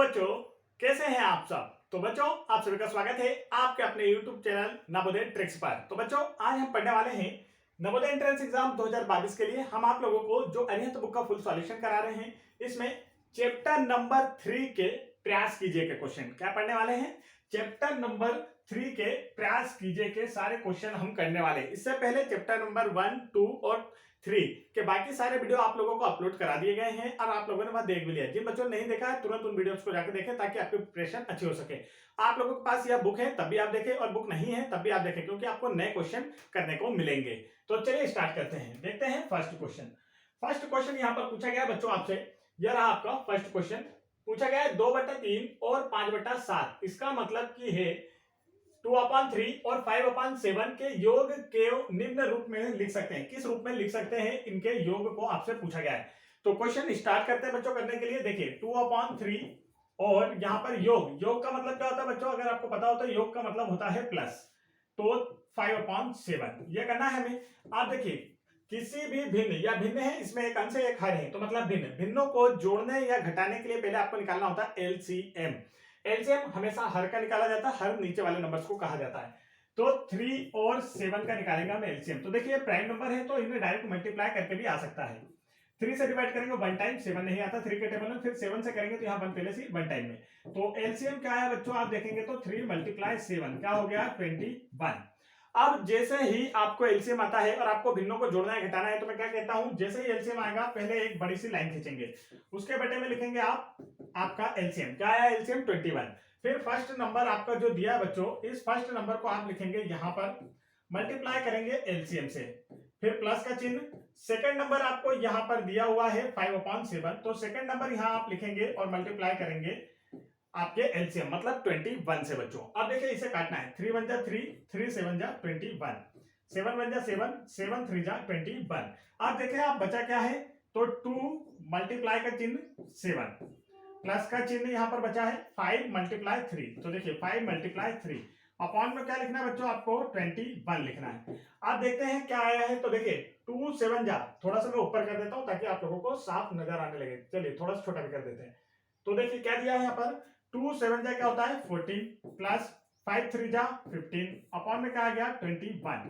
बच्चों, कैसे हैं आप सब। तो बच्चों, आप सभी का स्वागत है आपके अपने YouTube चैनल नवोदय ट्रिक्स पर। तो बच्चों, आज हम पढ़ने वाले हैं नवोदय एंट्रेंस एग्जाम 2022 के लिए। हम आप लोगों को जो अरिहंत बुक का फुल सॉल्यूशन करा रहे हैं, इसमें चैप्टर नंबर 3 के प्रयास कीजिए के क्वेश्चन क्या पढ़ने वाले हैं। चैप्टर नंबर 3 के प्रयास कीजिए के सारे क्वेश्चन हम करने वाले हैं। इससे पहले चैप्टर नंबर 1, 2 और 3 के बाकी सारे वीडियो आप लोगों को अपलोड करा दिए गए हैं और आप लोगों ने वहां देख भी लिया। जिन बच्चों ने नहीं देखा है, तुरंत उन वीडियोस को जाकर देखें ताकि आपकी प्रिपरेशन अच्छी हो सके। आप लोगों के पास यह बुक है तब भी आप देखें और बुक नहीं है तब भी आप देखें, क्योंकि आपको नए क्वेश्चन करने को मिलेंगे। तो चलिए स्टार्ट करते हैं। देखते हैं फर्स्ट क्वेश्चन। फर्स्ट क्वेश्चन यहाँ पर पूछा गया बच्चों आपसे, यह रहा आपका फर्स्ट क्वेश्चन। पूछा गया है 2/3 और 5/7। इसका मतलब कि है 2/3 और 5/7 के योग के निम्न रूप में लिख सकते हैं। किस रूप में लिख सकते हैं, इनके योग को आपसे पूछा गया है। तो क्वेश्चन स्टार्ट करते हैं बच्चों करने के लिए। देखिए 2/3 और यहां पर योग का मतलब क्या होता है बच्चों, अगर आपको पता होता है योग का मतलब होता है प्लस। तो 5/7 ये करना है हमें। आप देखिए किसी भी भिन्न या भिन्न है, इसमें एक अंश है एक हर है, तो मतलब भिन्न भिन्नों को जोड़ने या घटाने के लिए पहले आपको निकालना होता है एलसीएम। एलसीएम हमेशा हर का निकाला जाता है, हर नीचे वाले नंबर्स को कहा जाता है। तो 3 और 7 का निकालेंगे हम एलसीएम। तो देखिए प्राइम नंबर है तो इन्हें डायरेक्ट मल्टीप्लाई करके भी आ सकता है। 3 से डिवाइड करेंगे 1 टाइम, 7 नहीं आता 3 के टेबल में, फिर 7 से करेंगे तो यहाँ 1 पहले से 1 टाइम में। तो एलसीएम क्या है बच्चों, आप देखेंगे तो 3 × 7 क्या हो गया 21। अब जैसे ही आपको एलसीएम आता है और आपको भिन्नों को जोड़ना है घटाना है, तो मैं क्या कहता हूं, जैसे ही एलसीएम आएगा पहले एक बड़ी सी लाइन खींचेंगे, उसके बटे में लिखेंगे आप आपका एलसीएम। क्या है एलसीएम 21। फिर फर्स्ट नंबर आपका जो दिया है बच्चों, इस फर्स्ट नंबर को आप लिखेंगे यहां पर, मल्टीप्लाई करेंगे एलसीएम से, फिर प्लस का चिन्ह। सेकंड नंबर आपको यहां पर दिया हुआ है 5/7, तो सेकंड नंबर यहां आप लिखेंगे और मल्टीप्लाई करेंगे आपके एलसीएम मतलब 21 से बच्चों। अब देखिए इसे काटना है, 3 1 जा 3, 3 7 जा 21, 7 1 जा 7, 7 3 जा 21। अब देखिए आप बचा क्या है, तो 2 मल्टीप्लाई का चिन्ह 7, प्लस का चिन्ह यहां पर बचा है 5 × 3। तो देखिए 5 × 3 अपॉन में क्या लिखना है बच्चों, आपको 21 लिखना है। आप देखते हैं क्या आया है, तो देखिए 2 7 जा, थोड़ा सा मैं ऊपर कर देता हूं ताकि आप लोगों को साफ नजर आने लगे। चलिए थोड़ा सा छोटा भी कर देते हैं। तो देखिए क्या दिया है यहाँ पर, 2 7 जा क्या होता है 14, प्लस 5 3 जा 15, अपॉन में क्या आ गया 21।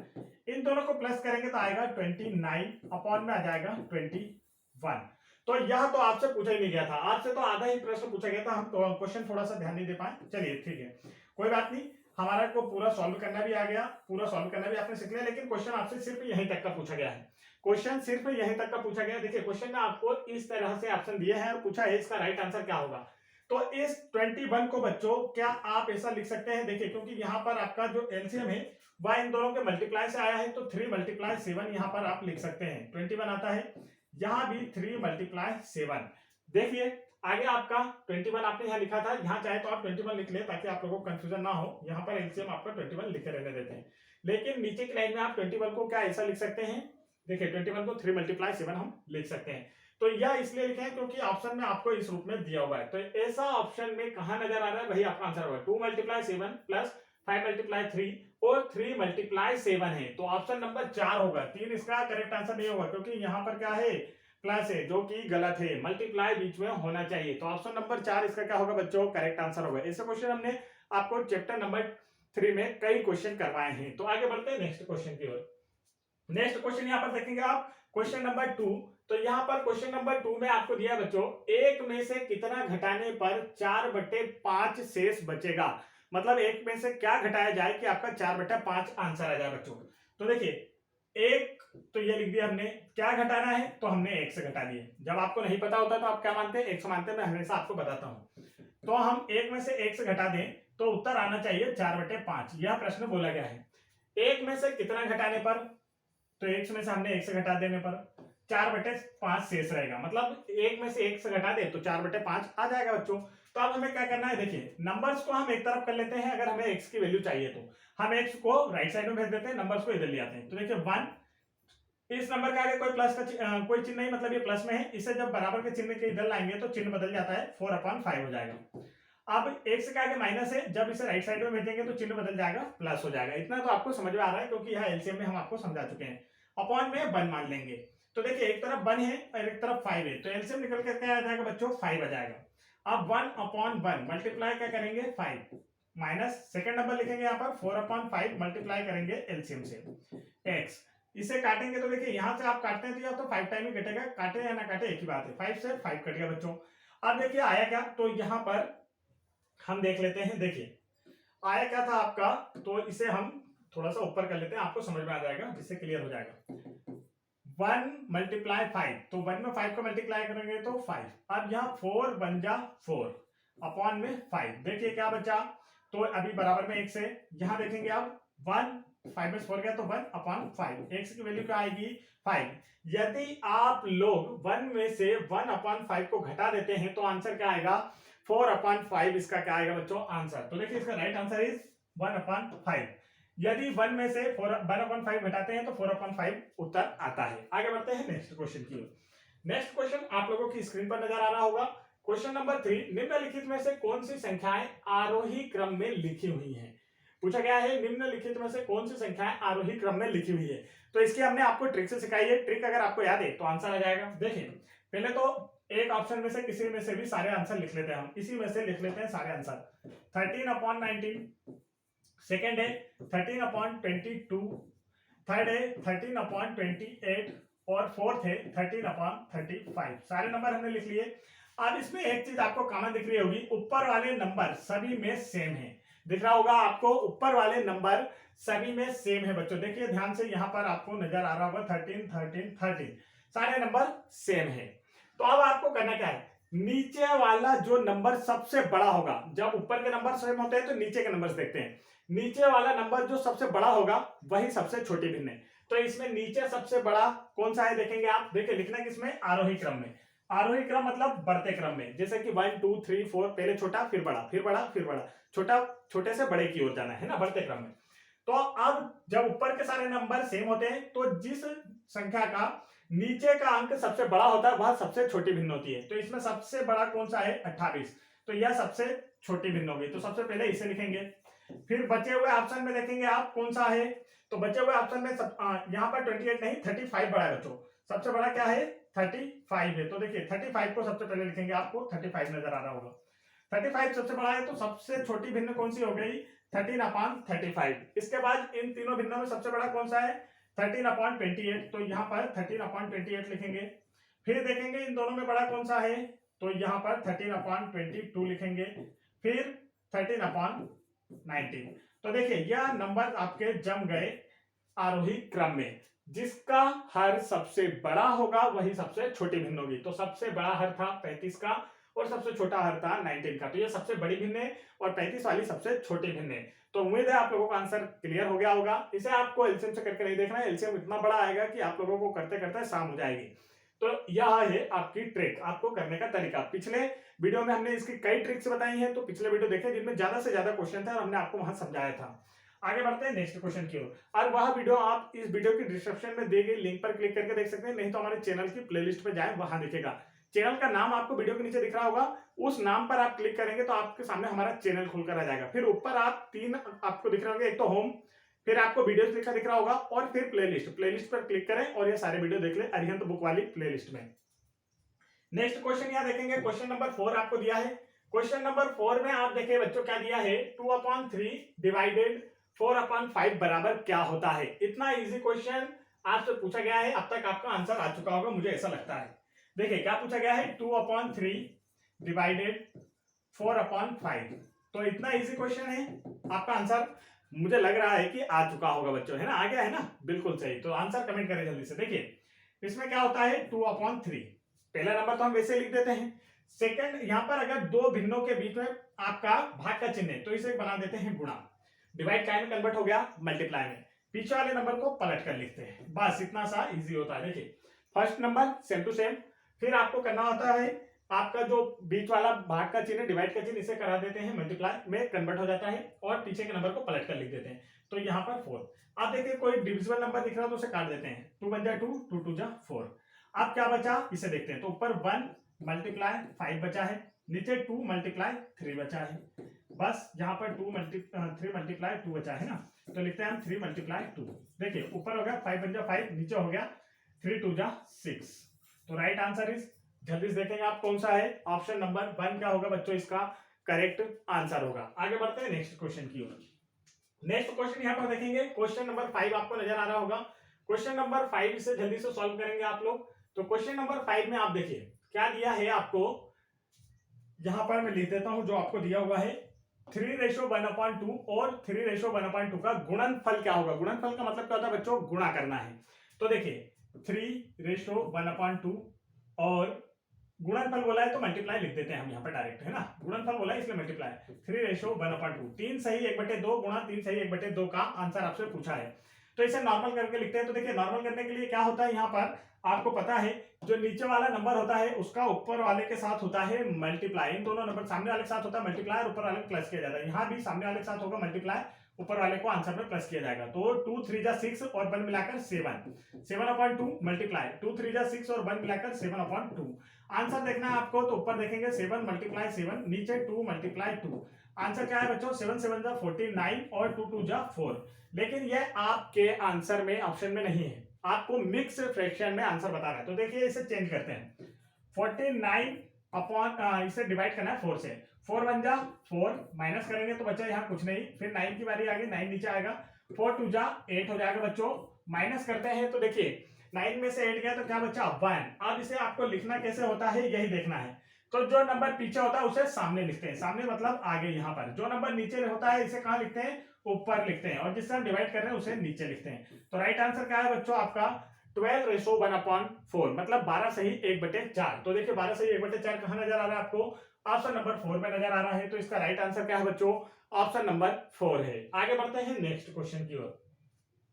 इन दोनों को प्लस करेंगे तो आएगा 29, अपॉन में आ जाएगा 21। तो यह तो आपसे पूछा ही नहीं गया था, आपसे तो आधा ही प्रश्न पूछा गया था, हम तो क्वेश्चन थोड़ा सा ध्यान नहीं दे पाए। चलिए ठीक है, कोई बात नहीं, हमारा को पूरा सॉल्व करना भी आ गया, पूरा सॉल्व करना भी आपने सीख लिया। लेकिन क्वेश्चन आपसे सिर्फ यहीं तक का पूछा गया है, क्वेश्चन सिर्फ यहीं तक का पूछा गया। देखिए क्वेश्चन में आपको इस तरह से ऑप्शन दिए हैं और पूछा है इसका राइट आंसर क्या होगा। तो इस 21 को बच्चों क्या आप ऐसा लिख सकते हैं, देखिए क्योंकि यहाँ पर आपका जो एलसीएम है वह इन दोनों के मल्टीप्लाई से आया है, तो 3 × 7 यहाँ पर आप लिख सकते हैं, 21 आता है। यहां भी 3 × 7। देखिए आगे आपका 21 आपने यहाँ लिखा था, यहाँ चाहे तो आप 21 लिख ले ताकि आप लोगों को कंफ्यूजन ना हो। यहाँ पर एलसीएम आपका 21 लिखे रहने देते हैं, लेकिन नीचे की लाइन में आप 21 को क्या ऐसा लिख सकते हैं, देखिए 21 को 3 × 7 हम लिख सकते हैं। तो यह इसलिए लिखे हैं क्योंकि ऑप्शन में आपको इस रूप में दिया हुआ है। तो ऐसा ऑप्शन में कहां नजर आ रहा है, वही आपका आंसर होगा। 2 × 7 प्लस 5 × 3 और 3 × 7 है, तो ऑप्शन नंबर 4 होगा। 3 इसका करेक्ट आंसर नहीं होगा क्योंकि यहाँ पर क्या है प्लस है, जो कि गलत है, मल्टीप्लाई बीच में होना चाहिए। तो ऑप्शन नंबर 4 इसका क्या होगा बच्चों, करेक्ट आंसर होगा। ऐसे क्वेश्चन हमने आपको चैप्टर नंबर 3 में कई क्वेश्चन करवाए हैं। तो आगे बढ़ते हैं नेक्स्ट क्वेश्चन की ओर। नेक्स्ट क्वेश्चन यहाँ पर देखेंगे आप, क्वेश्चन नंबर 2। तो यहाँ पर क्वेश्चन नंबर 2 में आपको दिया बच्चों, एक में से कितना घटाने पर 4/5 शेष बचेगा। मतलब एक में से क्या घटाया जाए कि आपका 4/5 आंसर आ जाए बच्चों। तो देखिए एक तो ये लिख दिया हमने, क्या घटाना है तो हमने 1 से घटा दिए। जब आपको नहीं पता होता तो आप क्या मानते हैं, 1 से मानते हैं। मैं हमेशा आपको बताता हूं, तो हम 1 में से 1 से घटा दें तो उत्तर आना चाहिए 4/5। यह प्रश्न बोला गया है। 1 में से कितना घटाने पर, तो 1 में से हमने 1 से घटा देने पर 4/5 शेष रहेगा। मतलब 1 में से 1 से घटा दे तो 4/5 आ जाएगा बच्चों। तो अब हमें क्या करना है, देखिए नंबर्स को हम एक तरफ कर लेते हैं। अगर हमें x की वैल्यू चाहिए तो हम x को राइट साइड में भेज देते हैं, नंबर्स को इधर ले आते हैं। तो देखिए 1, इस नंबर के आगे कोई प्लस का कोई चिन्ह नहीं, मतलब ये प्लस में है। इसे जब बराबर के चिन्ह के इधर लाएंगे तो चिन्ह बदल जाता है, 4/5 हो जाएगा। अब x के आगे माइनस है, जब इसे राइट साइड में भेजेंगे तो चिन्ह बदल जाएगा, प्लस हो जाएगा। इतना तो आपको समझ में आ रहा है क्योंकि यह एलसीएम में हम आपको समझा चुके हैं। अपॉन में 1 मान लेंगे, तो देखिए एक तरफ 1 है और एक तरफ 5 है, तो एलसीएम निकल कर क्या आ जाएगा बच्चों 5 आ जाएगा। अब 1/1 मल्टीप्लाई क्या करेंगे 5 माइनस सेकंड नंबर लिखेंगे यहाँ पर 4/5 मल्टीप्लाई करेंगे एलसीएम से x। इसे काटेंगे तो देखिए यहां से आप काटते हैं तो या तो 5 टाइम ही कटेगा, काटे या ना काटे एक ही बात है, 5 से 5 कट गया बच्चों। अब देखिए आया क्या, तो यहाँ पर हम देख लेते हैं, देखिए आया क्या था आपका, तो इसे हम थोड़ा सा ऊपर कर लेते हैं, आपको समझ में आ जाएगा, जिससे क्लियर हो जाएगा। 1 मल्टीप्लाई 5, तो 1 में 5 को मल्टीप्लाई करेंगे तो 5। अब यहाँ 4 बन जा 4 अपॉन में 5, देखिए क्या बचा, तो अभी बराबर में 1 से यहाँ देखेंगे आप 1 5 में 4 गया तो 1/5, x की वैल्यू क्या आएगी 5। यदि आप लोग 1 में से 1/5 को घटा देते हैं तो आंसर क्या आएगा 4/5, इसका क्या आएगा बच्चों आंसर। तो देखिए इसका राइट आंसर इज 1/5। यदि 1 में से 1/5 घटाते हैं तो 4/5 उत्तर आता है। आगे बढ़ते हैं नेक्स्ट क्वेश्चन की ओर। नेक्स्ट क्वेश्चन आप लोगों की स्क्रीन पर नजर आ रहा होगा। क्वेश्चन नंबर 3, निम्नलिखित में से कौन सी संख्याएं आरोही क्रम में लिखी हुई हैं। पूछा गया है निम्नलिखित में से कौन सी संख्याएं आरोही क्रम में लिखी हुई है। तो इसकी हमने आपको ट्रिक से सिखाई है, ट्रिक अगर आपको याद है तो आंसर आ जाएगा। देखिए पहले तो एक ऑप्शन में से किसी में से भी सारे आंसर लिख लेते हैं, हम इसी में से लिख लेते हैं सारे आंसर। 13/19, सेकेंड है 13/22, थर्ड है 13/28 और फोर्थ है 13/35। सारे नंबर हमने लिख लिए। अब इसमें एक चीज आपको कॉमन दिख रही होगी, ऊपर वाले नंबर सभी में सेम है, दिख रहा होगा आपको ऊपर वाले नंबर सभी में सेम है बच्चों। देखिए ध्यान से यहाँ पर आपको नजर आ रहा होगा 13 13 13 सारे नंबर सेम है। तो अब आपको करना क्या है, नीचे वाला जो नंबर सबसे बड़ा होगा, जब ऊपर के नंबर सेम होते हैं तो नीचे के नंबर देखते हैं, नीचे वाला नंबर जो सबसे बड़ा होगा वही सबसे छोटी भिन्न है। तो इसमें नीचे सबसे बड़ा कौन सा है देखेंगे आप, देखिए लिखना किसमें आरोही क्रम में। आरोही क्रम मतलब बढ़ते क्रम में, जैसे कि 1 2 3 4 पहले छोटा फिर बड़ा फिर बड़ा फिर बड़ा, छोटा छोटे से बड़े की ओर जाना है ना, बढ़ते क्रम में। तो अब जब ऊपर के सारे नंबर सेम होते हैं तो जिस संख्या का नीचे का अंक सबसे बड़ा होता है वह सबसे छोटी भिन्न होती है। तो इसमें सबसे बड़ा कौन सा है 28, तो यह सबसे छोटी भिन्न होगी। तो सबसे पहले इसे लिखेंगे, फिर बचे हुए ऑप्शन में देखेंगे आप कौन सा है, तो बचे हुए ऑप्शन में यहाँ पर 28 नहीं 35 बड़ा है बच्चों, सबसे बड़ा क्या है 35 है। तो देखिए 35 को सबसे पहले लिखेंगे, आपको 35 नजर आ रहा होगा, 35 सबसे बड़ा है। तो सबसे छोटी भिन्न कौन सी हो गई 13/35। इसके बाद इन तीनों भिन्नों में सबसे बड़ा कौन सा है 13/28, तो यहाँ पर 13/28 लिखेंगे। फिर देखेंगे इन दोनों में बड़ा कौन सा है, तो यहाँ पर 13/22 लिखेंगे, फिर 13/19। तो देखिए यह नंबर आपके जम गए आरोही क्रम में, जिसका हर सबसे बड़ा होगा वही सबसे छोटी भिन्न होगी। तो सबसे बड़ा हर था 35 का और सबसे छोटा हर था 19 का, तो ये सबसे बड़ी भिन्न है और 35 वाली सबसे छोटी भिन्न है। तो उम्मीद है आप लोगों का आंसर क्लियर हो गया होगा। इसे आपको एलसीएम से करके नहीं देखना है, एलसीएम इतना बड़ा आएगा कि आप लोगों को करते करते शाम हो जाएगी। तो यह है आपकी ट्रिक, आपको करने का तरीका। पिछले वीडियो में हमने इसकी कई ट्रिक्स बताई हैं, तो पिछले वीडियो देखें जिनमें ज्यादा से ज्यादा क्वेश्चन थे और हमने आपको वहां समझाया था। आगे बढ़ते हैं नेक्स्ट क्वेश्चन की ओर, और वह वीडियो आप इस वीडियो की डिस्क्रिप्शन में दी गई लिंक पर क्लिक करके देख सकते हैं, नहीं तो हमारे चैनल की प्लेलिस्ट पे जाएं, वहां दिखेगा। चैनल का नाम आपको वीडियो के नीचे दिख रहा होगा, उस नाम पर आप क्लिक करेंगे तो आपके सामने हमारा चैनल खुलकर आ जाएगा। फिर ऊपर आप 3 आपको दिख रहे होंगे, एक तो होम, फिर आपको वीडियोस लिखा दिख रहा होगा और फिर प्लेलिस्ट, प्लेलिस्ट पर क्लिक करें और ये सारे वीडियो देख ले अरिहंत बुक वाली प्लेलिस्ट में। नेक्स्ट क्वेश्चन यहाँ देखेंगे, क्वेश्चन नंबर 4 आपको दिया है। क्वेश्चन नंबर 4 में आप देखिए बच्चों क्या दिया है, 2/3 डिवाइडेड 4/5 बराबर क्या होता है। इतना इजी क्वेश्चन आपसे पूछा गया है, अब तक आपका आंसर आ चुका होगा मुझे ऐसा लगता है। देखिए क्या पूछा गया है 2/3 डिवाइडेड 4/5, तो इतना इजी क्वेश्चन है, आपका आंसर मुझे लग रहा है कि आ चुका होगा बच्चों, है ना, आ गया है ना, बिल्कुल सही। तो आंसर कमेंट करें जल्दी से। देखिए इसमें क्या होता है 2/3, पहला नंबर तो हम वैसे लिख देते हैं। सेकंड, यहां पर अगर दो भिन्नों के बीच में आपका भाग का चिन्ह है तो इसे बना देते हैं गुणा, डिवाइड काय में कन्वर्ट हो गया मल्टीप्लाई में, पीछे वाले नंबर को पलट कर लिखते हैं, बस इतना सा इजी होता है। देखिए first number same to same, फिर आपको करना होता है आपका जो बीच वाला भाग का चिन्ह डिवाइड का चिन्ह इसे करा देते हैं मल्टीप्लाई में कन्वर्ट हो जाता है और पीछे के नंबर को पलट कर लिख देते हैं। तो यहाँ पर 4, आप देखिए कोई डिविजिबल नंबर दिख रहा है तो उसे काट देते हैं, 2 × 2 2 2 × 4। अब क्या बचा इसे देखते हैं, तो ऊपर 1 × 5 बचा है, नीचे 2 × 3 बचा है, बस यहाँ पर 3 × 2 बचा है ना, तो लिखते हैं हम 3 × 2। देखिए ऊपर हो गया 5 × 5, नीचे हो गया 3 × 2 = 6। तो राइट आंसर इज जल्दी से देखेंगे आप कौन सा है। ऑप्शन नंबर 1 क्या होगा बच्चों, इसका करेक्ट आंसर होगा। आगे बढ़ते हैं नेक्स्ट क्वेश्चन की ओर। नेक्स्ट क्वेश्चन यहाँ पर देखेंगे, क्वेश्चन नंबर 5 आपको नजर आ रहा होगा। क्वेश्चन नंबर 5 इसे जल्दी से सॉल्व करेंगे आप लोग। तो क्वेश्चन नंबर 5 में आप देखिए क्या दिया है आपको, यहां पर मैं लिख देता हूं जो आपको दिया हुआ है 3:1/2 और 3:1/2 का गुणनफल क्या होगा। गुणनफल का मतलब क्या होता है बच्चों, गुणा करना है। तो देखिए 3:1/2 और गुणनफल बोला है तो मल्टीप्लाई लिख देते हैं हम यहाँ पर डायरेक्ट, है ना। गुणनफल बोला है इसलिए मल्टीप्लाई 3:1/2, 3 सही 1/2 गुणा 3 सही 1/2 का आंसर आपसे पूछा है। तो इसे नॉर्मल करके लिखते हैं। तो देखिए नॉर्मल करने के लिए क्या होता है, यहाँ पर आपको पता है जो नीचे वाला नंबर होता है उसका ऊपर वाले के साथ होता है मल्टीप्लाई। इन दोनों नंबर सामने वाले के साथ होता है मल्टीप्लाई और ऊपर वाले को प्लस किया जाता है। यहाँ भी सामने वाले के साथ होगा मल्टीप्लाई, ऊपर वाले को आंसर में प्लस किया जाएगा। तो 2 3 जा 6 और 1 मिलाकर 7/2 मल्टीप्लाई 2 3 जा 6 और 1 मिलाकर 7/2। आंसर देखना है आपको, तो ऊपर देखेंगे 7 × 7, नीचे 2 × 2। आंसर क्या है बच्चों, 7 7 जा 49 और 2 2 जा 4। लेकिन यह आपके आंसर में ऑप्शन में नहीं है, आपको मिक्स फ्रैक्शन में आंसर बता रहा है। तो देखिए इसे चेंज करते हैं, 49 अपॉन इसे डिवाइड करना है 4 से। 4 1 जा 4, माइनस करेंगे तो बच्चा यहाँ कुछ नहीं। फिर 9 की बारी आ गई, 9 नीचे आएगा, 4 2 जा 8 हो जाएगा बच्चों। माइनस करते हैं तो देखिए 9 में से 8 गया तो क्या बच्चा 1। अब इसे आपको लिखना कैसे होता है यही देखना है। तो जो नंबर पीछे होता है उसे सामने लिखते हैं, सामने मतलब आगे। यहाँ पर जो नंबर नीचे होता है इसे कहाँ लिखते हैं, ऊपर लिखते हैं, और जिससे हम डिवाइड कर रहे हैं उसे नीचे लिखते हैं। तो राइट आंसर क्या है बच्चों आपका 12:1/4, मतलब 12 सही 1/4। तो देखिए 12 सही 1/4 कहाँ नजर आ रहा है आपको, ऑप्शन नंबर 4 में नजर आ रहा है। तो इसका राइट आंसर क्या है बच्चों, ऑप्शन नंबर 4 है। आगे बढ़ते हैं नेक्स्ट क्वेश्चन की ओर।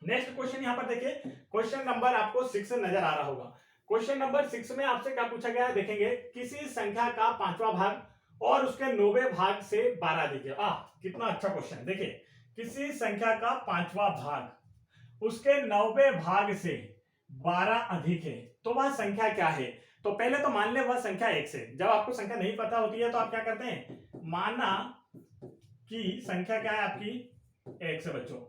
नेक्स्ट क्वेश्चन यहाँ पर देखिए, क्वेश्चन नंबर आपको 6 नजर आ रहा होगा। क्वेश्चन नंबर 6 में आपसे क्या पूछा गया है, देखेंगे किसी संख्या का 5वां भाग और उसके 9वें भाग से 12 दीजिए। कितना अच्छा क्वेश्चन। देखिए किसी संख्या का 5वां भाग उसके 9वें भाग से 12 अधिक है तो वह संख्या क्या है। तो पहले तो मान ले वह संख्या 1 से। जब आपको संख्या नहीं पता होती है तो आप क्या करते हैं, माना कि संख्या क्या है आपकी 1 से बच्चों।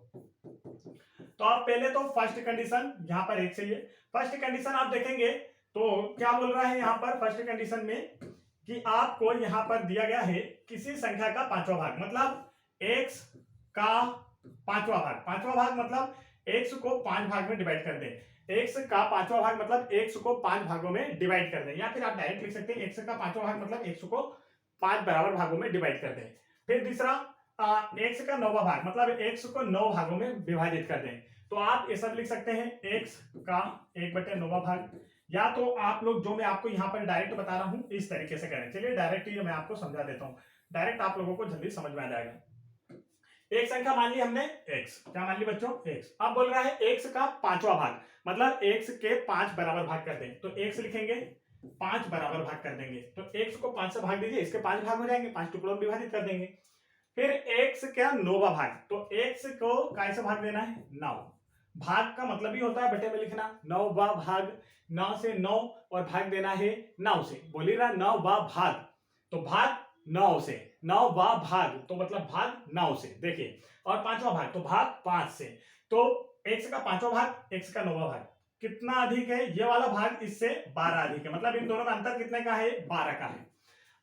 तो आप पहले तो फर्स्ट कंडीशन यहाँ पर 1 से ही है। फर्स्ट कंडीशन आप देखेंगे तो क्या बोल रहा है यहाँ पर फर्स्ट कंडीशन में कि आपको यहाँ पर दिया गया है किसी संख्या का 5वां भाग, मतलब x का 5वां भाग। 5वां भाग मतलब x को 5 भाग में डिवाइड कर दें। x का 5वां भाग मतलब x को 5 भागों में डिवाइड कर दें, या फिर आप डायरेक्ट लिख सकते हैं x का 5वां भाग मतलब x को 5 बराबर भागों में डिवाइड कर दें। फिर दूसरा x का 9वां भाग मतलब x को 9 भागों में विभाजित कर दें। तो आप ये सब लिख सकते हैं x का 1/9वां भाग, या तो आप लोग जो मैं आपको यहाँ पर डायरेक्ट बता रहा हूं इस तरीके से करें। चलिए डायरेक्ट ये मैं आपको समझा देता हूं, डायरेक्ट आप लोगों को जल्दी समझ में आ जाएगा। एक संख्या मान ली हमने x, क्या मान ली बच्चों x। अब बोल रहा है x का 5वां भाग मतलब x के 5 बराबर भाग कर दें। तो x लिखेंगे 5 बराबर भाग कर देंगे। तो x को 5 से भाग दीजिए, इसके 5 भाग हो जाएंगे, 5 टुकड़ों में विभाजित कर देंगे। फिर x का 9वां भाग, तो x को कैसे भाग देना है 9। भाग का मतलब ही होता है बटे में लिखना, 9वां भाग, 9 से 9 और भाग देना है 9 से। बोली रहा 9वां भाग, तो भाग 9 से, 9वां भाग तो मतलब भाग 9 से। देखिए और 5वां भाग तो भाग 5 से। तो x का 5वां भाग x का 9वां भाग कितना अधिक है, ये वाला भाग इससे 12 अधिक है। मतलब इन दोनों का अंतर कितने का है, 12 का है।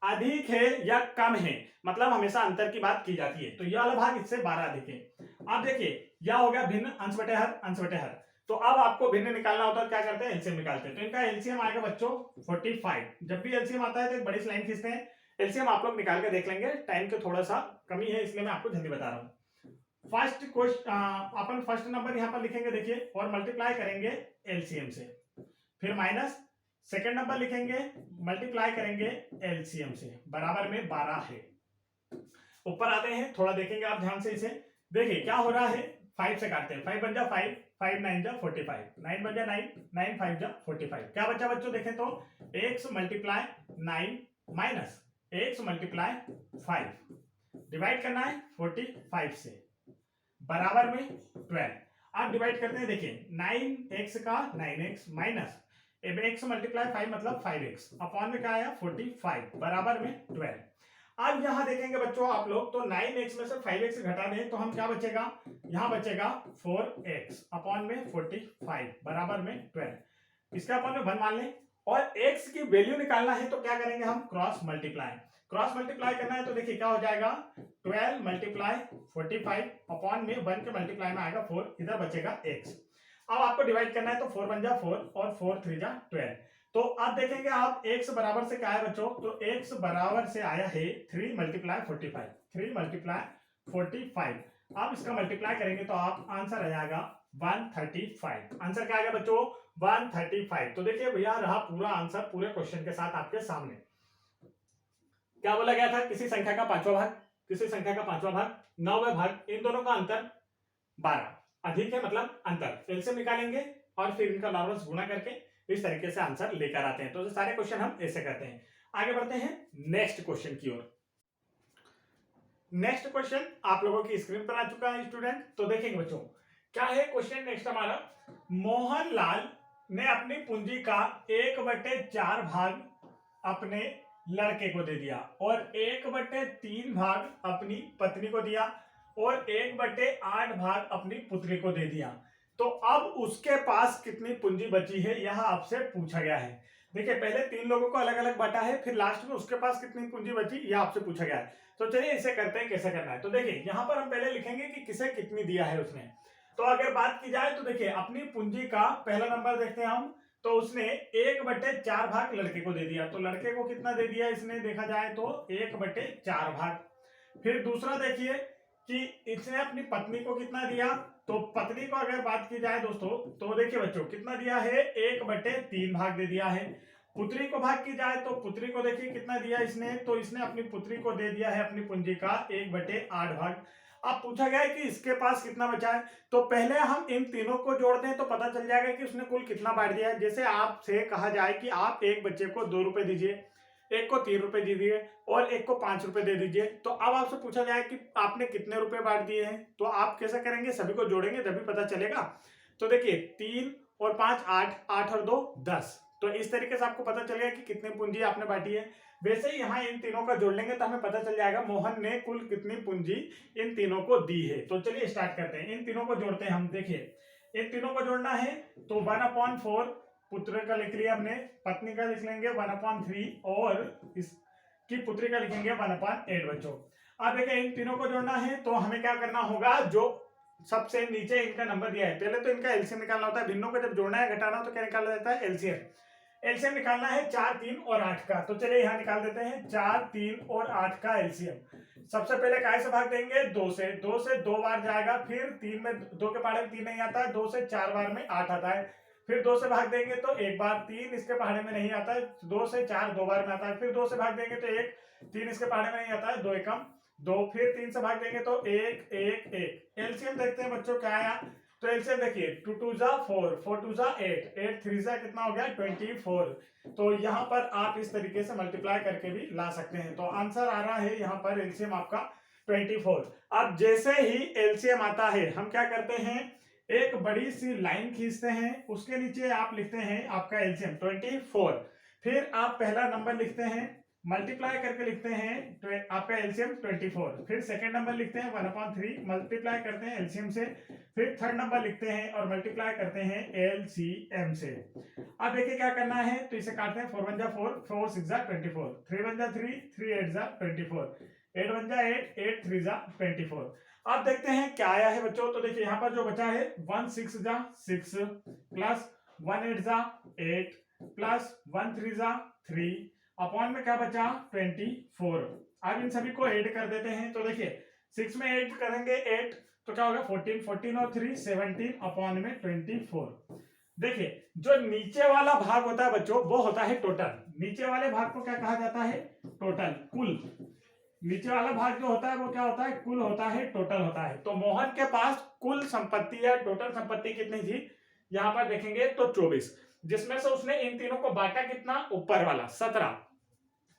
अधिक है या कम है मतलब हमेशा अंतर की बात की जाती है। तो यह वाला भाग इससे 12 अधिक है। अब देखिए यह हो गया भिन्न, अंश बटे हर, अंश बटे हर। तो अब आपको भिन्न निकालना होता है, क्या करते हैं एलसीएम निकालते हैं। तो इनका एलसीएम आएगा बच्चों 45। जब भी एलसीएम आता है तो एक बड़ी लाइन खींचते हैं। एलसीएम आप लोग निकाल के देख लेंगे, टाइम की थोड़ा सा कमी है इसलिए मैं आपको जल्दी बता रहा हूँ। फर्स्ट क्वेश्चन अपन फर्स्ट नंबर यहाँ पर लिखेंगे देखिए, और मल्टीप्लाई करेंगे एलसीएम से, फिर माइनस सेकेंड नंबर लिखेंगे मल्टीप्लाई करेंगे एलसीएम से, बराबर में 12 है। ऊपर आते हैं, थोड़ा देखेंगे आप ध्यान से इसे। देखिए क्या हो रहा है, 5 से काटते हैं, 5 बन जा 5, 5 9 जा 45, 9 बन जा 9, 9 5 जा 45। क्या बच्चा बच्चों देखें तो x multiply 9 minus x multiply 5 divide करना है 45 से, बराबर में 12। आप डिवाइड करते हैं, देखिए 9x का 9x माइनस x मल्टीप्लाई 5 मतलब 5x अपॉन में क्या आया 45 बराबर में 12। अब यहां देखेंगे बच्चों आप लोग, तो 9x में से 5x घटा दें तो हम क्या बचेगा, यहां बचेगा 4x अपॉन में 45 बराबर में 12। इसका अपॉन में 1 मान लें और x की वैल्यू निकालना है तो क्या करेंगे हम, क्रॉस मल्टीप्लाई। क्रॉस मल्टीप्लाई करना है तो देखिए क्या हो जाएगा, 12 मल्टीप्लाई 45 अपॉन में 1 के मल्टीप्लाई में आएगा 4, इधर बचेगा x। अब आपको डिवाइड करना है तो 4 1 जा 4 और 4 3 जा 12। तो अब देखेंगे आप x बराबर से क्या है बच्चों, तो x बराबर से आया है 3 मल्टीप्लाई 45, 3 मल्टीप्लाई 45। आप इसका मल्टीप्लाई करेंगे तो आप आंसर आ जाएगा 135। आंसर क्या आएगा बच्चों, 135। तो देखिए भैया रहा पूरा आंसर पूरे क्वेश्चन के साथ आपके सामने। क्या बोला गया था, किसी संख्या का पांचवा भाग, किसी संख्या का पांचवा भाग, 9वें भाग, इन दोनों का अंतर 12, अधिक है मतलब अंतर, एलसीएम निकालेंगे और फिर इनका नॉर्मल्स गुणा करके इस तरीके से आंसर लेकर आते हैं। तो सारे क्वेश्चन हम ऐसे करते हैं। आगे बढ़ते हैं नेक्स्ट क्वेश्चन की ओर। नेक्स्ट क्वेश्चन आप लोगों की स्क्रीन पर आ चुका है स्टूडेंट। तो देखेंगे बच्चों क्या है क्वेश्चन नेक्स्ट हमारा, मोहनलाल ने अपनी पूंजी का 1/4 भाग अपने लड़के को दे दिया और 1/3 भाग अपनी पत्नी को दिया और 1/8 भाग अपनी पुत्री को दे दिया। तो अब उसके पास कितनी पूंजी बची है यह आपसे पूछा गया है। देखिए पहले 3 लोगों को अलग अलग बांटा है, फिर लास्ट में उसके पास कितनी पूंजी बची यह आपसे पूछा गया है। तो चलिए इसे करते हैं, कैसे करना है। तो देखिए यहां पर हम पहले लिखेंगे कि किसे कितनी दिया है उसने। तो अगर बात की जाए तो देखिए अपनी पूंजी का पहला नंबर देखते हैं हम, तो उसने 1/4 भाग लड़के को दे दिया। तो लड़के को कितना दे दिया इसने, देखा जाए तो 1/4 भाग। फिर दूसरा देखिए कि इसने अपनी पत्नी को कितना दिया, तो पत्नी को अगर बात की जाए दोस्तों तो देखिए बच्चों कितना दिया है, 1/3 भाग दे दिया है। पुत्री को भाग की जाए तो पुत्री को देखिए कितना दिया इसने, तो इसने अपनी पुत्री को दे दिया है अपनी पूंजी का 1/8 भाग। अब पूछा गया है कि इसके पास कितना बचा है, तो पहले हम इन तीनों को जोड़ दें तो पता चल जाएगा कि उसने कुल कितना बांट दिया है। जैसे आपसे कहा जाए कि आप एक बच्चे को 2 रुपए दीजिए, एक को 3 रुपए दीजिए और एक को 5 रुपए दे दीजिए, तो अब आपसे पूछा जाए कि आपने कितने रुपए बांट दिए हैं, तो आप कैसे करेंगे, सभी को जोड़ेंगे तभी पता चलेगा। तो देखिए 3 और 5 8, 8 और 2 10, तो इस तरीके से आपको पता चलेगा कि कितनी पूंजी आपने बांटी है। वैसे ही यहाँ इन तीनों का जोड़ लेंगे तो हमें पता चल जाएगा मोहन ने कुल कितनी पूंजी इन तीनों को दी है। तो चलिए स्टार्ट करते हैं, इन तीनों को जोड़ते हैं हम। देखिए इन तीनों को जोड़ना है तो 1/4 पुत्र का लिख लिया हमने, पत्नी का लिख लेंगे 1/3 और इसकी पुत्री का लिखेंगे 1/8 बच्चों। अब देखिए इन तीनों को जोड़ना है तो हमें क्या करना होगा, जो सबसे नीचे इनका नंबर दिया है पहले तो इनका एलसीएम निकालना होता है। भिन्नों को जब जोड़ना है घटाना हो तो क्या निकाला जाता है, एलसीएम। एलसीएम निकालना है 4 3 और 8 का। तो चलिए यहाँ निकाल देते हैं 4 3 और 8 का एलसीएम। सबसे पहले काय से भाग देंगे, 2 से। 2 से 2 बार जाएगा, फिर 3 में 2 के पहाड़े में 3 नहीं आता है, 2 से 4 बार में 8 आता है। फिर 2 से भाग देंगे तो 1 बार, 3 इसके पहाड़े में नहीं आता है, 2 से 4 2 बार में आता है। फिर 2 से भाग देंगे तो 1, 3 इसके पहाड़े में नहीं आता है, 2 एकम 2। फिर 3 से भाग देंगे तो 1 1 1। एलसीएम देखते हैं बच्चों क्या आया, तो एलसीएम देखिए 2 2 जा 4, 4 2 जा 8, 8 3 जा कितना हो गया 24। तो यहाँ पर आप इस तरीके से मल्टीप्लाई करके भी ला सकते हैं। तो आंसर आ रहा है यहाँ पर एलसीएम आपका 24। अब जैसे ही एलसीएम आता है हम क्या करते हैं, एक बड़ी सी लाइन खींचते हैं, उसके नीचे आप लिखते हैं आपका एलसीएम 24। फिर आप पहला नंबर लिखते हैं, मल्टीप्लाई करके लिखते हैं आपका एलसीएम 24। फिर सेकंड नंबर लिखते हैं 1/3, मल्टीप्लाई करते हैं एलसीएम से। फिर थर्ड नंबर लिखते हैं और मल्टीप्लाई करते हैं एलसीएम से। अब देखिए क्या करना है, तो इसे काटते हैं, 4 1 जा 4, 4 6 जा 24, 3 1 जा 3, 3 8 जा 24, 8 1 जा 8, 8 3 जा 24। अब देखते हैं क्या आया है बच्चों। तो देखिए यहाँ पर जो बचा है 1 6 जा 6 प्लस 1 8 जा 8 प्लस 1 3 जा 3 अपॉन में क्या बचा 24। अब इन सभी को ऐड कर देते हैं। तो देखिए 6 में 8 करेंगे 8 तो क्या होगा 14, 14 और 3 17 अपॉन में 24। देखिए जो नीचे वाला भाग होता है बच्चों वो होता है टोटल। नीचे वाले भाग को क्या कहा जाता है, टोटल, कुल। नीचे वाला भाग जो होता है वो क्या होता है, कुल होता है, टोटल होता है। तो मोहन के पास कुल संपत्ति या टोटल संपत्ति कितनी थी, यहां पर देखेंगे तो 24, जिसमें से उसने इन तीनों को बांटा कितना, ऊपर वाला 17।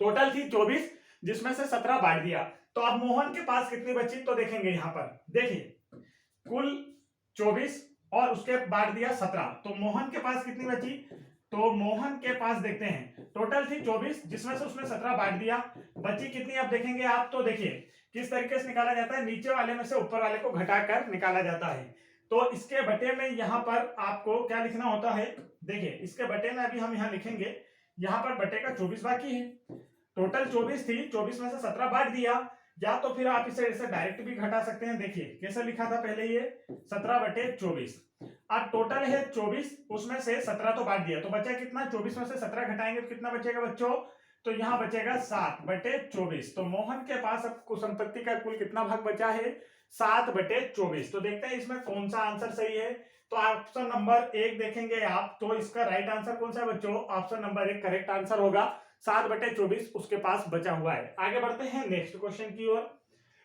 टोटल थी 24 जिसमें से 17 बांट दिया। तो अब मोहन के पास कितनी बची, तो देखेंगे यहां पर देखिए कुल 24 और उसके बांट दिया 17, तो मोहन के पास कितनी बची, तो मोहन के पास देखते हैं टोटल थी 24 जिसमें से उसने 17 बांट दिया, बची कितनी अब देखेंगे आप। तो देखिए किस तरीके से निकाला जाता है, नीचे वाले में से ऊपर वाले को घटाकर निकाला जाता है। तो इसके बटे में यहां पर आपको क्या लिखना होता है, देखिए इसके बटे में अभी हम यहां लिखेंगे यहाँ पर बटे का 24 बाकी है। टोटल 24 थी, 24 में से 17 बांट दिया, या तो फिर आप इसे डायरेक्ट भी घटा सकते हैं। देखिए कैसे लिखा था पहले, ये 17/24। अब टोटल है 24, उसमें से 17 तो बांट दिया, तो बचा कितना, 24 में से 17 घटाएंगे तो कितना बचेगा बच्चों, तो यहाँ बचेगा 7/24। तो मोहन के पास अब संपत्ति का कुल कितना भाग बचा है, 7/24। तो देखते हैं इसमें कौन सा आंसर सही है। तो ऑप्शन नंबर 1 देखेंगे आप, तो इसका राइट आंसर कौन सा है बच्चों, ऑप्शन नंबर 1 करेक्ट आंसर होगा। 7/24 उसके पास बचा हुआ है। आगे बढ़ते हैं नेक्स्ट क्वेश्चन की ओर।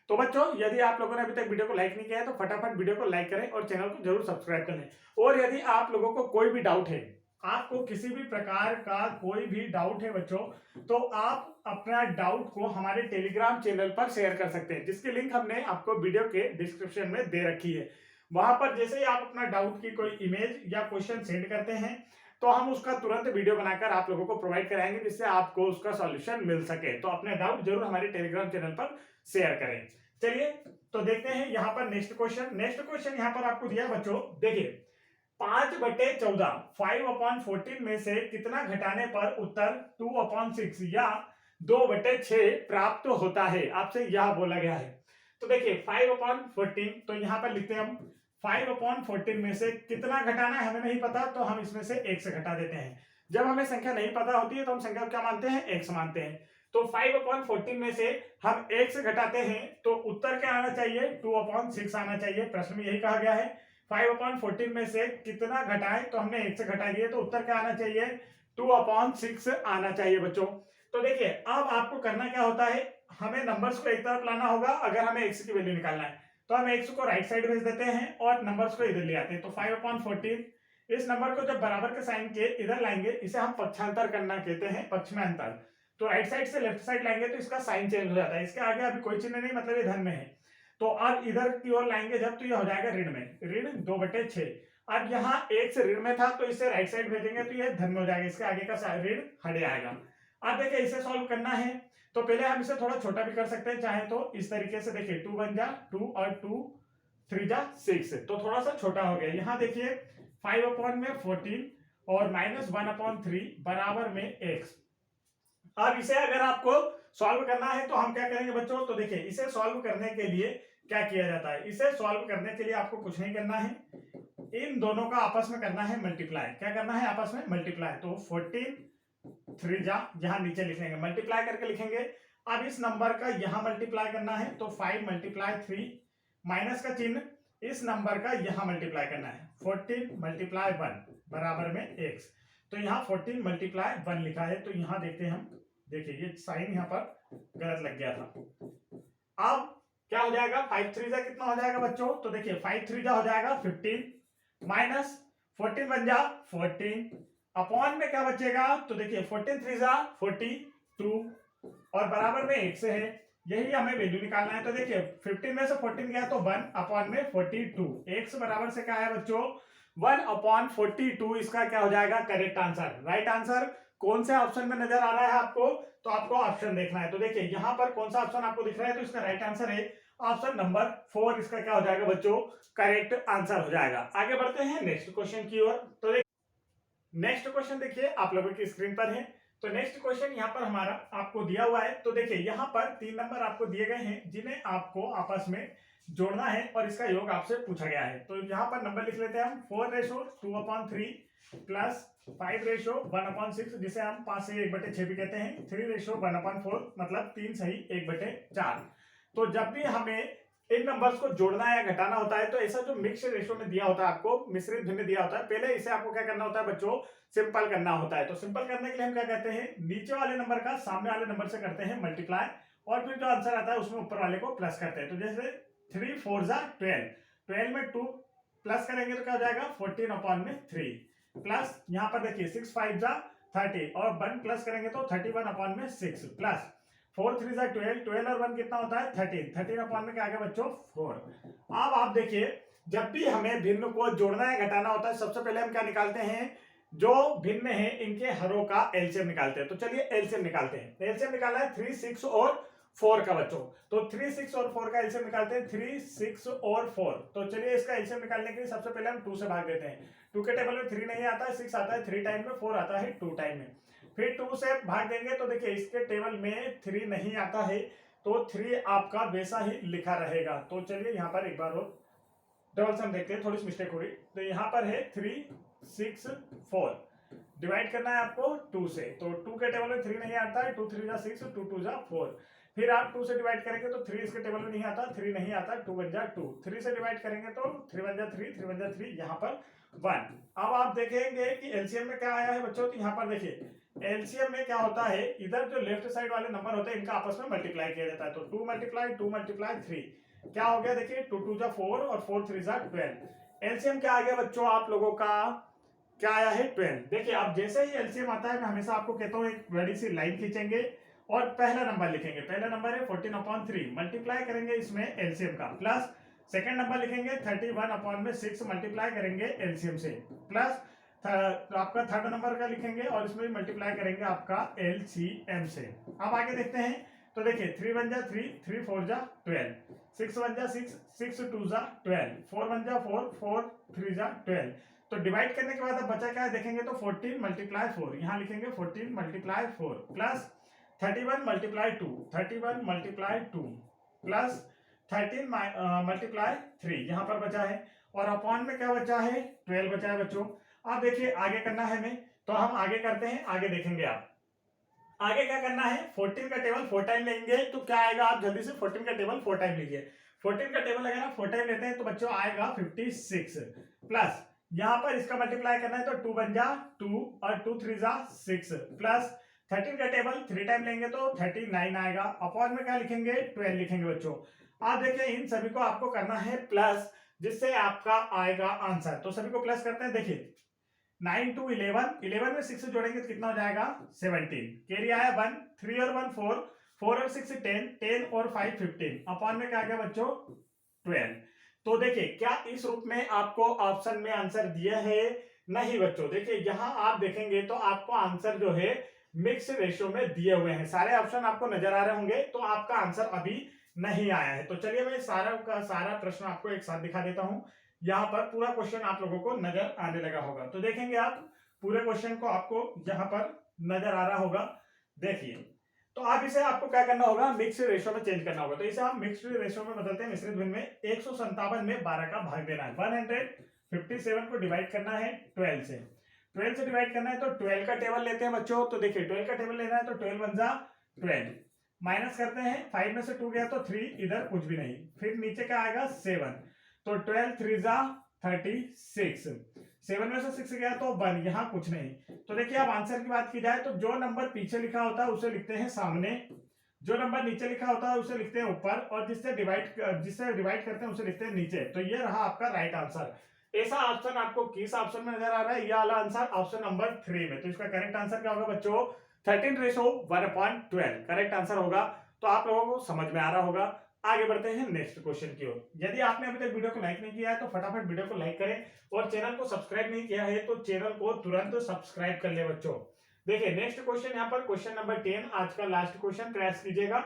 तो बच्चों यदि आप लोगों ने अभी तक वीडियो को लाइक नहीं किया है तो फटाफट वीडियो को लाइक करें और चैनल को जरूर सब्सक्राइब कर लें। और यदि आप लोगों को कोई भी डाउट है, आपको किसी भी प्रकार का कोई भी डाउट है बच्चों, तो आप अपना डाउट को हमारे टेलीग्राम चैनल पर शेयर कर सकते हैं, जिसकी लिंक हमने आपको वीडियो के डिस्क्रिप्शन में दे रखी है। वहां पर जैसे ही आप अपना डाउट की कोई इमेज या क्वेश्चन सेंड करते हैं, तो हम उसका तुरंत वीडियो बनाकर आप लोगों को प्रोवाइड कराएंगे, जिससे आपको उसका सॉल्यूशन मिल सके। तो अपने डाउट जरूर हमारे टेलीग्राम चैनल पर शेयर करें। चलिए तो देखते हैं यहाँ पर नेक्स्ट क्वेश्चन यहाँ पर आपको दिया बच्चों। देखिए 5/14 5/14 में से कितना घटाने पर उत्तर 2/6 या 2/6 प्राप्त होता है, आपसे यह बोला गया है। तो देखिए 5/14, तो यहाँ पर लिखते हैं हम 5/14 में से कितना घटाना है हमें नहीं पता, तो हम इसमें से 1 से घटा देते हैं। जब हमें संख्या नहीं पता होती है तो हम संख्या क्या मानते हैं, x मानते हैं। तो 5/14 में से हम 1 से घटाते हैं तो उत्तर क्या आना चाहिए, 2/6 आना चाहिए। प्रश्न में यही कहा गया है 5/14 में से कितना घटाएं, तो हमने 1 से घटा दिए, तो उत्तर क्या आना चाहिए, 2/6 आना चाहिए बच्चों। तो देखिए अब आपको करना क्या होता है, हमें नंबर्स को एक तरफ लाना होगा। अगर हमें x की वैल्यू निकालना है तो हम x को राइट साइड भेज देते हैं और नंबर्स को इधर ले आते हैं। तो 5/14, इस नंबर को जब बराबर के साइन के इधर लाएंगे, इसे हम पक्षांतर करना कहते हैं, पक्ष में अंतर। तो राइट साइड से लेफ्ट साइड लाएंगे तो इसका साइन चेंज हो जाता है। इसके आगे अभी कोई चिन्ह नहीं, मतलब ये धन में है। तो अब इधर की ओर लाएंगे जब, तो ये हो जाएगा ऋण में, ऋण 2/6। अब यहाँ एक से ऋण में था तो इसे राइट साइड भेजेंगे तो ये धन में हो जाएगा, इसके आगे का ऋण हट जाएगा। अब देखिए इसे सॉल्व करना है तो पहले हम इसे थोड़ा छोटा भी कर सकते हैं चाहे तो, इस तरीके से। देखिए 2 1 जा 2 और 2 3 जा 6, तो थोड़ा सा छोटा हो गया। यहाँ देखिए 5/14 और -1/3 बराबर में x। अब इसे अगर आपको सॉल्व करना है तो हम क्या करेंगे बच्चों, तो देखिए इसे सॉल्व करने के लिए क्या किया जाता है, इसे सॉल्व करने के लिए आपको कुछ नहीं करना है, इन दोनों का आपस में करना है मल्टीप्लाई। क्या करना है, आपस में मल्टीप्लाई। तो 14 3 जा, यहाँ नीचे लिख लेंगे, मल्टीप्लाई करके लिखेंगे। अब इस नंबर का यहाँ मल्टीप्लाई करना है तो 5 × 3, माइनस का चिन्ह, इस नंबर का यहाँ मल्टीप्लाई करना है, 14 × 1 बराबर में x। तो यहाँ 14 × 1 लिखा है, तो यहाँ देखते हैं हम, देखिए ये साइन यहाँ पर गलत लग गया था। अब क्या हो जाएगा, 5 3 जा कितना हो जाएगा बच्चों, तो देखिए 5 3 जा हो जाएगा 15, माइनस 14 1 जा 14, अपॉन में क्या बचेगा, तो देखिए 14 3 जा 42 और बराबर में 1 से है, यही हमें वैल्यू निकालना है। तो देखिए 15 में से 14 गया तो 1 अपॉन में 42, x बराबर से क्या है बच्चों, 1/42। इसका क्या हो जाएगा, करेक्ट आंसर। राइट आंसर कौन से ऑप्शन में नजर आ रहा है आपको, तो आपको ऑप्शन देखना है। तो देखिए यहाँ पर कौन सा ऑप्शन आपको दिख रहा है, तो इसका राइट आंसर है ऑप्शन नंबर 4। इसका क्या हो जाएगा बच्चों, करेक्ट आंसर हो जाएगा। आगे बढ़ते हैं नेक्स्ट क्वेश्चन की ओर। तो नेक्स्ट क्वेश्चन देखिए आप लोगों की स्क्रीन पर है। तो नेक्स्ट क्वेश्चन यहाँ पर हमारा आपको दिया हुआ है। तो देखिए यहाँ पर 3 नंबर आपको दिए गए हैं जिन्हें आपको आपस में जोड़ना है और इसका योग आपसे पूछा गया है। तो यहाँ पर नंबर लिख लेते हैं हम, 4/2/3 प्लस 5/1/6, जिसे हम 5 से 1/6 भी कहते हैं, 3/1/4 मतलब 3 सही 1/4। तो जब भी हमें इन नंबर्स को जोड़ना या घटाना होता है तो ऐसा जो मिक्स रेशो में दिया होता है, आपको मिश्रित भिन्न दिया होता है, पहले इसे आपको क्या करना होता है बच्चों, सिंपल करना होता है। तो सिंपल करने के लिए हम क्या कहते हैं, नीचे वाले नंबर का सामने वाले नंबर से करते हैं मल्टीप्लाई और फिर जो आंसर आता है उसमें ऊपर वाले को प्लस करते हैं। तो जैसे 3 4 जा 12, 12 में 2 प्लस करेंगे तो क्या हो जाएगा 14/3 प्लस यहाँ पर देखिए 6 5 जा 30 और 1 प्लस करेंगे तो 31/6 प्लस 4 3 जा 12, 12 और 1 कितना होता है 13, 13 में क्या आ गया बच्चों 4। अब आप देखिए जब भी हमें भिन्न को जोड़ना या घटाना होता है सबसे पहले हम क्या निकालते हैं, जो भिन्न है इनके हरों का एलसीएम निकालते हैं। तो चलिए एलसीएम निकालते हैं। एलसीएम निकालना है 3 6 और 4 का बच्चों। तो 3 6 और 4 का एलसीएम निकालते हैं, 3 6 और 4। तो चलिए इसका एलसीएम निकालने के लिए सबसे पहले हम 2 से भाग देते हैं। 2 के टेबल में 3 नहीं आता है, 6 आता है 3 टाइम में, 4 आता है 2 टाइम में। फिर 2 से भाग देंगे तो देखिए इसके टेबल में 3 नहीं आता है, तो 3 आपका वैसा ही लिखा रहेगा। तो चलिए यहाँ पर एक बार और डबल सम देखते हैं, थोड़ी सी मिस्टेक हो गई। तो यहाँ पर है 3 6 4, डिवाइड करना है आपको 2 से, तो 2 के टेबल में 3 नहीं आता है, 2 3 जा 6, 2 2 जा 4। फिर आप 2 से डिवाइड करेंगे तो 3 इसके टेबल में नहीं आता, 3 नहीं आता, 2 1 जा 2, 3 से डिवाइड करेंगे तो 3 1 जा 3, 3 1 जा 3, यहाँ पर 1। अब आप देखेंगे कि एलसीएम में क्या आया है बच्चों, तो यहाँ पर देखिए एलसीएम में क्या होता है, इधर जो लेफ्ट साइड वाले नंबर होते हैं इनका आपस में मल्टीप्लाई किया जाता है। तो 2 मल्टीप्लाई 2 मल्टीप्लाई 3 क्या हो गया, देखिए 2 2 जा 4 और 4 3 जा 12। एलसीएम क्या आ गया बच्चों आप लोगों का, क्या आया है 12। देखिए अब जैसे ही एलसीएम आता है मैं हमेशा आपको कहता हूँ एक बड़ी सी लाइन खींचेंगे और पहला नंबर लिखेंगे। पहला नंबर है 14/3, मल्टीप्लाई करेंगे इसमें एलसीएम का, प्लस सेकंड नंबर लिखेंगे 31/6, मल्टीप्लाई करेंगे एलसीएम से, प्लस आपका थर्ड नंबर का लिखेंगे और इसमें मल्टीप्लाई करेंगे आपका एलसीएम से। अब आगे देखते हैं, तो देखिए 3 1 जा 3, 3 4 जा 12, 6 1 जा 6, 6 2 जा 12, 4 1 जा 4, 4 3 जा 12। तो डिवाइड करने के बाद अब बचा क्या है देखेंगे तो 14 मल्टीप्लाई 4, यहाँ लिखेंगे 14 multiply 4, plus 31 multiply 2, 31 multiply 2, plus 13 multiply 3 यहाँ पर बचा है, और अपॉन में क्या बचा है 12 बचा है बच्चों। अब देखिए आगे करना है हमें, तो हम आगे करते हैं, आगे देखेंगे आप आगे क्या करना है। 14 का टेबल 4 टाइम लेंगे तो क्या आएगा, आप जल्दी से 14 का टेबल 4 टाइम लीजिए। 14 का टेबल अगर आप 4 टाइम लेते हैं तो बच्चों आएगा 56, प्लस यहाँ पर इसका मल्टीप्लाई करना है तो 2 1 जा 2 और 2 3 जा 6, प्लस 13 का टेबल 3 टाइम लेंगे तो 39 आएगा। अपॉन में क्या लिखेंगे 12 लिखेंगे बच्चों। आप देखिए इन सभी को आपको करना है प्लस, जिससे आपका आएगा आंसर। तो सभी को प्लस करते हैं, देखिए 9 2 11, 11 में 6 जोड़ेंगे तो कितना हो जाएगा 17, कैरी आया 1, 3 और 1 4, 4 और 6 10, 10 और 5 15, अपॉन में क्या आ गया बच्चों 12। तो देखिए क्या इस रूप में आपको ऑप्शन में आंसर दिया है, नहीं बच्चों। देखिए यहाँ आप देखेंगे तो आपको आंसर जो है मिक्स रेशियो में दिए हुए हैं, सारे ऑप्शन आपको नजर आ रहे होंगे, तो आपका आंसर अभी नहीं आया है। तो चलिए मैं सारा का सारा प्रश्न आपको एक साथ दिखा देता हूं, यहाँ पर पूरा क्वेश्चन आप लोगों को नजर आने लगा होगा। तो देखेंगे आप पूरे क्वेश्चन को आपको यहाँ पर नजर आ रहा होगा, देखिए। तो आप इसे आपको क्या करना होगा, मिक्स रेशियो में चेंज करना होगा। तो इसे आप मिक्स रेशियो में बदलते हैं, मिश्रित भिन्न में 157 में 12 का भाग देना है, 157 को डिवाइड करना है 12 से, 12 से डिवाइड करना है तो 12 का टेबल लेते हैं बच्चों। तो देखिए 12 का टेबल लेना है तो 12 1 जा 12, माइनस करते हैं 5 में से 2 गया तो 3, इधर कुछ भी नहीं, फिर नीचे क्या आएगा 7, तो 12 3 जा 36, 7 में से 6 गया तो 1, यहाँ कुछ नहीं। तो देखिए अब आंसर की बात की जाए तो जो नंबर पीछे लिखा होता है उसे लिखते हैं सामने, जो नंबर नीचे लिखा होता है उसे लिखते हैं ऊपर, और जिससे डिवाइड करते हैं उसे लिखते हैं नीचे। तो ये रहा आपका राइट आंसर। ऐसा ऑप्शन आपको किस ऑप्शन में नजर आ रहा है, यह वाला आंसर ऑप्शन नंबर 3 में। तो इसका करेक्ट आंसर क्या होगा बच्चों 13:1/12 करेक्ट आंसर होगा। तो आप लोगों को समझ में आ रहा होगा। आगे बढ़ते हैं नेक्स्ट क्वेश्चन की ओर। यदि आपने अभी तक वीडियो को लाइक नहीं किया है तो फटाफट वीडियो को लाइक करें, और चैनल को सब्सक्राइब नहीं किया है तो चैनल को तुरंत सब्सक्राइब कर ले बच्चों। देखिए नेक्स्ट क्वेश्चन यहाँ पर क्वेश्चन नंबर 10, आज का लास्ट क्वेश्चन क्रैश कीजिएगा।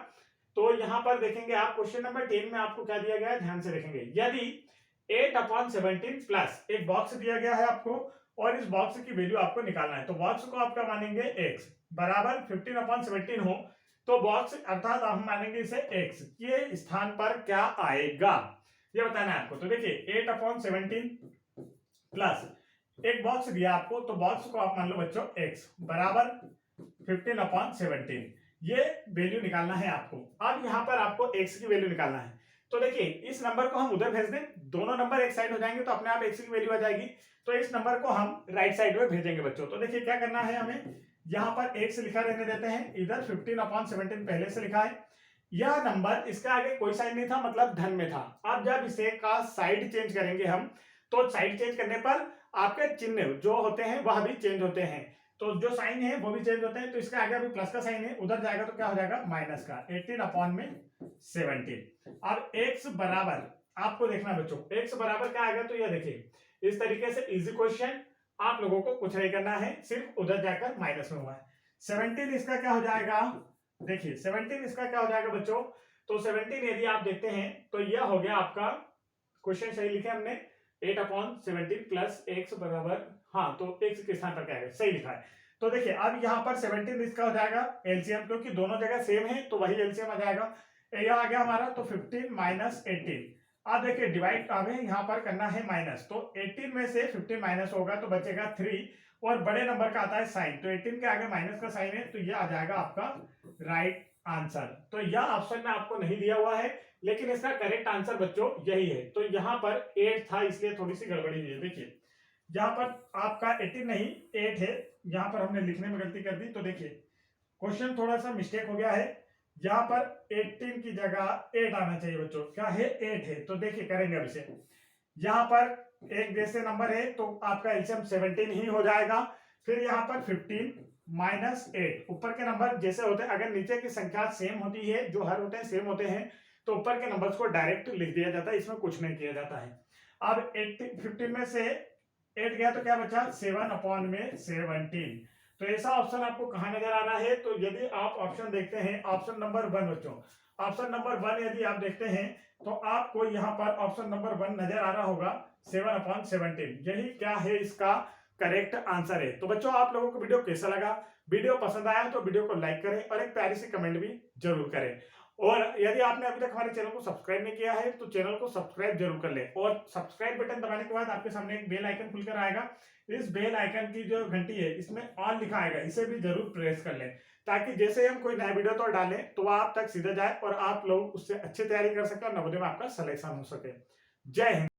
तो यहाँ पर देखेंगे आप क्वेश्चन नंबर 10 में आपको क्या दिया गया है, ध्यान से देखेंगे। यदि 8/17 प्लस एक बॉक्स दिया गया है आपको, और इस बॉक्स की वैल्यू आपको निकालना है, तो बॉक्स को आप क्या मानेंगे x बराबर 15/17 हो, तो बॉक्स अर्थात हम मानेंगे इसे x के स्थान पर क्या आएगा ये बताना है आपको। तो देखिए 8/17 प्लस एक बॉक्स दिया आपको, तो बॉक्स को आप मान लो बच्चों x बराबर 15/17, ये वैल्यू निकालना है आपको। अब यहाँ पर आपको x की वैल्यू निकालना है। तो देखिए इस नंबर को हम उधर भेज दें, दोनों नंबर एक साइड हो जाएंगे तो अपने आप x की वैल्यू आ जाएगी। तो इस नंबर को हम राइट साइड में भेजेंगे बच्चों। तो देखिए क्या करना है, हमें यहाँ पर x लिखा रहने देते हैं, इधर 15/17 पहले से लिखा है। यह नंबर इसका आगे कोई साइन नहीं था, मतलब धन में था। अब जब इसे का साइड चेंज करेंगे हम, तो साइड चेंज करने पर आपके चिन्ह जो होते हैं वह भी चेंज होते हैं, तो जो साइन है वो भी चेंज होते हैं। तो इसका आगे अभी प्लस का साइन है, उधर जाएगा तो क्या हो जाएगा माइनस का, 18/17। अब x बराबर आपको देखना बच्चों, x बराबर क्या आएगा, तो यह देखिए इस तरीके से इजी क्वेश्चन, आप लोगों को कुछ नहीं करना है, सिर्फ उधर जाकर माइनस में हुआ है। 17 इसका क्या हो जाएगा, देखिए 17 इसका क्या हो जाएगा बच्चों, तो 17 यदि आप देखते हैं तो यह हो गया आपका, क्वेश्चन सही लिखे हमने 8/17 प्लस x बराबर, हाँ तो x के स्थान पर क्या है सही लिखा है। तो देखिए अब यहाँ पर 17 इसका हो जाएगा एलसीएम, क्योंकि दोनों जगह सेम है तो वही एलसीएम आ जाएगा। ये आ गया हमारा, तो 15 माइनस 18। अब देखिए डिवाइड हमें यहाँ पर करना है माइनस, तो 18 में से 15 माइनस होगा तो बचेगा 3, और बड़े नंबर का आता है साइन, तो 18 के आगे माइनस का साइन है, तो ये आ जाएगा आपका राइट आंसर। तो यह ऑप्शन में आपको नहीं दिया हुआ है, लेकिन इसका करेक्ट आंसर बच्चों यही है। तो यहाँ पर 8 था, इसलिए थोड़ी सी गड़बड़ी हुई है। देखिए यहाँ पर आपका 18 नहीं 8 है, यहाँ पर हमने लिखने में गलती कर दी। तो देखिए क्वेश्चन थोड़ा सा मिस्टेक हो गया है, यहाँ पर 18 की जगह 8 आना चाहिए बच्चों, क्या है 8 है। तो देखिए करेंगे अब इसे, यहाँ पर एक जैसे नंबर है तो आपका एलसीएम 17 ही हो जाएगा। फिर यहाँ पर 15 माइनस 8, ऊपर के नंबर जैसे होते हैं, अगर नीचे की संख्या सेम होती है, जो हर होते हैं सेम होते हैं, तो ऊपर के नंबर्स को डायरेक्ट लिख दिया जाता है, इसमें कुछ नहीं किया जाता है। अब 15 में से 8 गया तो क्या बचा 7 अपॉन में 17। तो ऐसा ऑप्शन आपको कहाँ नजर आ रहा है, तो यदि आप ऑप्शन देखते हैं ऑप्शन नंबर 1 बच्चों, ऑप्शन नंबर 1 यदि आप देखते हैं तो आपको यहाँ पर ऑप्शन नंबर 1 नजर आ रहा होगा 7 अपॉन 17, यही क्या है इसका करेक्ट आंसर है। तो बच्चों आप लोगों को वीडियो कैसा लगा, वीडियो पसंद आया तो वीडियो को लाइक करें और एक प्यारी सी कमेंट भी जरूर करें। और यदि आपने अभी तक हमारे चैनल को सब्सक्राइब नहीं किया है तो चैनल को सब्सक्राइब जरूर कर लें, और सब्सक्राइब बटन दबाने के बाद आपके सामने एक बेल आइकन खुलकर आएगा, इस बेल आइकन की जो घंटी है इसमें ऑल लिखा आएगा, इसे भी जरूर प्रेस कर लें, ताकि जैसे हम कोई नया वीडियो तो डालें तो वह आप तक सीधा जाए और आप लोग उससे अच्छी तैयारी कर सके और नवोदय में आपका सिलेक्शन हो सके। जय हिंद।